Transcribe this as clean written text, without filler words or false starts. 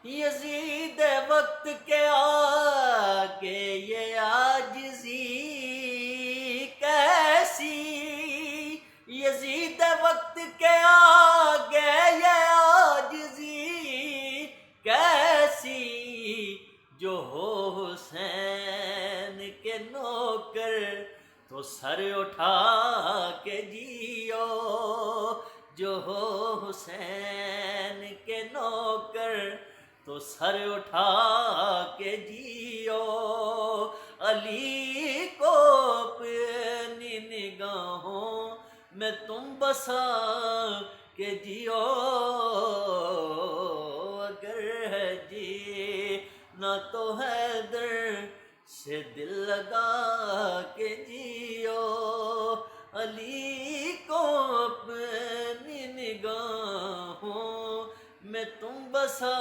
یزید وقت کے آگے یہ عاجزی کیسی، یزید وقت کے آگے یہ عاجزی کیسی، جو ہو حسین کے نوکر تو سر اٹھا کے جیو، جو ہو حسین کے نوکر تو سر اٹھا کے جیو، علی کو اپنی نگاہوں میں تم بسا کے جیو، اگر ہے جینا تو حیدر سے دل لگا کے جیو، علی کو اپنی نگاہوں میں تم بسا